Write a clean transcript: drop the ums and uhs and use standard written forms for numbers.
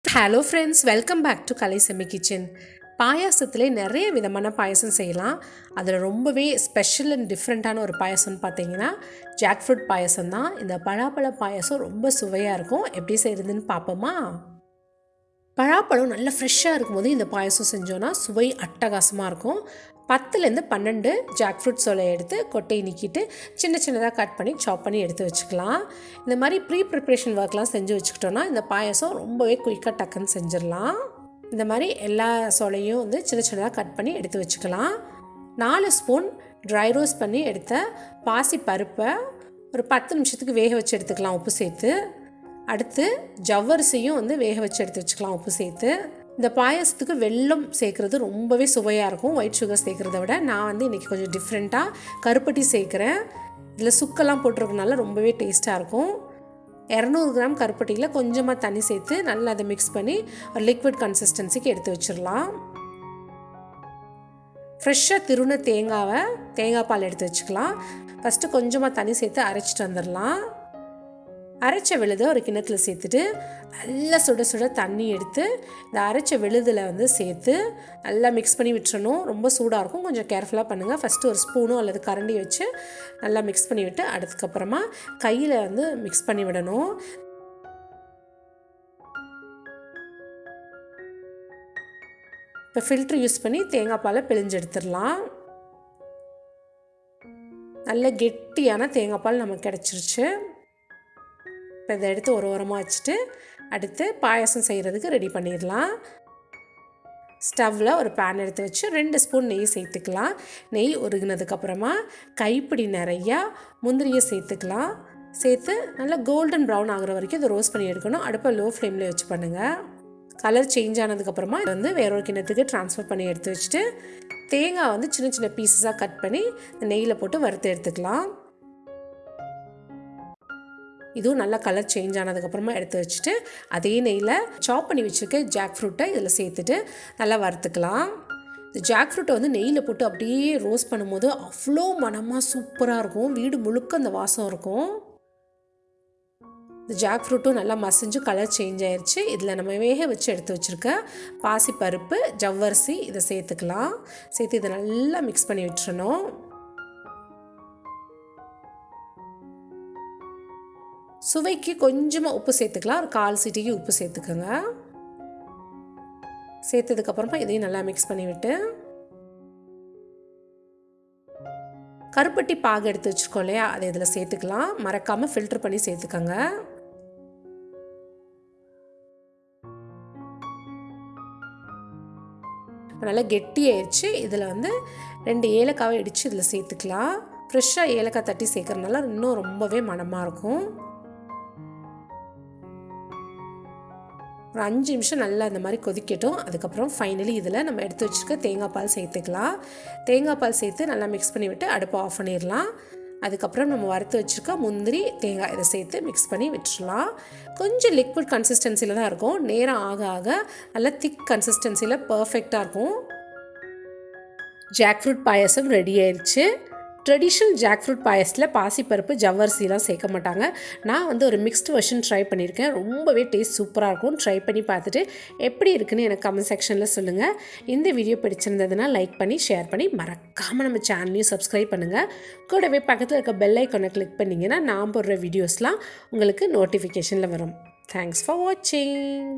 Hello friends, welcome back to Kalaisemi kitchen. பாயாசத்துலேயே நிறைய விதமான பாயசம் செய்யலாம். அதில் ரொம்பவே ஸ்பெஷல் அண்ட் டிஃப்ரெண்ட்டான ஒரு பாயசம்னு பார்த்தீங்கன்னா ஜாக்ஃப்ரூட் பாயசம் தான். இந்த பலாப்பழ பாயசம் ரொம்ப சுவையாக இருக்கும். எப்படி செய்கிறதுன்னு பார்ப்போமா? பலாப்பழம் நல்லா ஃப்ரெஷ்ஷாக இருக்கும்போது இந்த பாயசம் செஞ்சோன்னா சுவை அட்டகாசமாக இருக்கும். 10லேருந்து 12 ஜாக்ஃப்ரூட் சொலையை எடுத்து கொட்டையை நீக்கிட்டு சின்ன சின்னதாக கட் பண்ணி சாப் பண்ணி எடுத்து வச்சுக்கலாம். இந்த மாதிரி ப்ரிப்ரேஷன் ஒர்க்லாம் செஞ்சு வச்சுக்கிட்டோன்னா இந்த பாயசம் ரொம்பவே குயிக்காக டக்குன்னு செஞ்சிடலாம். இந்த மாதிரி எல்லா சொலையும் சின்ன சின்னதாக கட் பண்ணி எடுத்து வச்சுக்கலாம். 4 ஸ்பூன் ட்ரை ரோஸ்ட் பண்ணி எடுத்த பாசி பருப்பை ஒரு 10 நிமிஷத்துக்கு வேக வச்சு எடுத்துக்கலாம் உப்பு சேர்த்து. அடுத்து ஜவ்வரிசியும் வேக வச்சு எடுத்து வச்சுக்கலாம் உப்பு சேர்த்து. இந்த பாயசத்துக்கு வெல்லம் சேர்க்குறது ரொம்பவே சுவையாக இருக்கும் ஒயிட் சுகர் சேர்க்குறத விட. நான் இன்றைக்கி கொஞ்சம் டிஃப்ரெண்ட்டாக கருப்பட்டி சேர்க்குறேன். இதில் சுக்கெல்லாம் போட்டிருக்கனால ரொம்பவே டேஸ்ட்டாக இருக்கும். 200 கிராம் கருப்பட்டியில் கொஞ்சமாக தண்ணி சேர்த்து நல்லா அதை மிக்ஸ் பண்ணி ஒரு லிக்விட் கன்சிஸ்டன்சிக்கு எடுத்து வச்சிடலாம். ஃப்ரெஷ்ஷாக திருவின தேங்காய் பால் எடுத்து வச்சுக்கலாம். ஃபஸ்ட்டு கொஞ்சமாக தண்ணி சேர்த்து அரைச்சிட்டு வந்துடலாம். அரைச்ச விழுதை ஒரு கிண்ணத்தில் சேர்த்துட்டு நல்லா சுட சுட தண்ணி எடுத்து இந்த அரைச்ச விழுதில் சேர்த்து நல்லா மிக்ஸ் பண்ணி விட்டுறணும். ரொம்ப சூடாக இருக்கும், கொஞ்சம் கேர்ஃபுல்லாக பண்ணுங்கள். ஃபஸ்ட்டு ஒரு ஸ்பூனோ அல்லது கரண்டி வச்சு நல்லா மிக்ஸ் பண்ணி விட்டு அதுக்கப்புறமா கையில் மிக்ஸ் பண்ணி விடணும். இப்போ ஃபில்ட்ரு யூஸ் பண்ணி தேங்காய் பாலை பிழிஞ்சு எடுத்துடலாம். நல்ல கெட்டியான தேங்காய் பால் நமக்கு கிடச்சிருச்சு. இப்போ இதை எடுத்து ஒரு ஓரமாக வச்சுட்டு அடுத்து பாயசம் செய்கிறதுக்கு ரெடி பண்ணிடலாம். ஸ்டவ்வில் ஒரு பேன் எடுத்து வச்சு 2 ஸ்பூன் நெய் சேர்த்துக்கலாம். நெய் உருகினதுக்கப்புறமா கைப்பிடி நிறையா முந்திரியை சேர்த்துக்கலாம். சேர்த்து நல்லா கோல்டன் ப்ரௌன் ஆகிற வரைக்கும் இதை ரோஸ்ட் பண்ணி எடுக்கணும். அடுப்பை லோ ஃப்ளேமில் வச்சு பண்ணுங்கள். கலர் சேஞ்ச் ஆனதுக்கப்புறமா இதை வேறொரு கிண்ணத்துக்கு ட்ரான்ஸ்ஃபர் பண்ணி எடுத்து வச்சுட்டு தேங்காய் சின்ன சின்ன பீஸஸாக கட் பண்ணி நெய்யில் போட்டு வறுத்து எடுத்துக்கலாம். இதுவும் நல்லா கலர் சேஞ்ச் ஆனதுக்கப்புறமா எடுத்து வச்சுட்டு அதே நெய்யில் சாப் பண்ணி வச்சுருக்க ஜாக் ஃப்ரூட்டை இதில் சேர்த்துட்டு நல்லா வறுத்துக்கலாம். இந்த ஜாக் ஃப்ரூட்டை நெய்யில் போட்டு அப்படியே ரோஸ்ட் பண்ணும்போது அவ்வளோ மனமாக சூப்பராக இருக்கும். வீடு முழுக்க அந்த வாசம் இருக்கும். இந்த ஜாக் ஃப்ரூட்டும் நல்லா மசிஞ்சு கலர் சேஞ்ச் ஆயிடுச்சு. இதில் நம்ம வேக வச்சு எடுத்து வச்சுருக்க பாசி பருப்பு ஜவ்வரிசி இதை சேர்த்துக்கலாம். சேர்த்து இதை நல்லா மிக்ஸ் பண்ணி விட்டுறணும். சுவைக்கு கொஞ்சமாக உப்பு சேர்த்துக்கலாம். ஒரு 1/4 சீட்டிக்கு உப்பு சேர்த்துக்கோங்க. சேர்த்ததுக்கப்புறமா இதையும் நல்லா மிக்ஸ் பண்ணிவிட்டு கருப்பட்டி பாகு எடுத்து வச்சுருக்கோம் இல்லையா, அதை இதில் சேர்த்துக்கலாம். மறக்காமல் ஃபில்டர் பண்ணி சேர்த்துக்கோங்க. நல்லா கெட்டி ஆயிடுச்சு. இதில் 2 ஏலக்காவை இடித்து இதில் சேர்த்துக்கலாம். ஃப்ரெஷ்ஷாக ஏலக்காய் தட்டி சேர்க்குறதுனால இன்னும் ரொம்பவே மணமாக இருக்கும். ஒரு 5 நிமிஷம் நல்லா இந்த மாதிரி கொதிக்கட்டும். அதுக்கப்புறம் ஃபைனலி இதில் நம்ம எடுத்து வச்சுருக்க தேங்காய் பால் சேர்த்துக்கலாம். தேங்காய் பால் சேர்த்து நல்லா மிக்ஸ் பண்ணி விட்டு அடுப்பை ஆஃப் பண்ணிடலாம். அதுக்கப்புறம் நம்ம வறுத்து வச்சுருக்க முந்திரி தேங்காய் இதை சேர்த்து மிக்ஸ் பண்ணி விட்டுடலாம். கொஞ்சம் லிக்விட் கன்சிஸ்டன்சியில் தான் இருக்கும். நேரம் ஆக ஆக நல்லா திக் கன்சிஸ்டன்சியில் பர்ஃபெக்டாக இருக்கும். ஜாக்ஃப்ரூட் பாயசம் ரெடி ஆயிடுச்சு. ட்ரெடிஷ்னல் ஜாக்ஃப்ரூட் பாயசத்தில் பாசிப்பருப்பு ஜவ்வரிசிலாம் சேர்க்க மாட்டாங்க. நான் ஒரு மிக்ஸ்டு வெர்ஷன் ட்ரை பண்ணியிருக்கேன். ரொம்பவே டேஸ்ட் சூப்பராக இருக்கும். ட்ரை பண்ணி பார்த்துட்டு எப்படி இருக்குன்னு எனக்கு கமெண்ட் செக்ஷனில் சொல்லுங்கள். இந்த வீடியோ பிடிச்சிருந்ததுன்னா லைக் பண்ணி ஷேர் பண்ணி மறக்காமல் நம்ம சேனலையும் சப்ஸ்கிரைப் பண்ணுங்கள். கூடவே பக்கத்தில் இருக்க பெல் ஐக்கானை கிளிக் பண்ணிங்கன்னா நான் போடுற வீடியோஸ்லாம் உங்களுக்கு நோட்டிஃபிகேஷனில் வரும். தேங்க்ஸ் ஃபார் வாட்சிங்.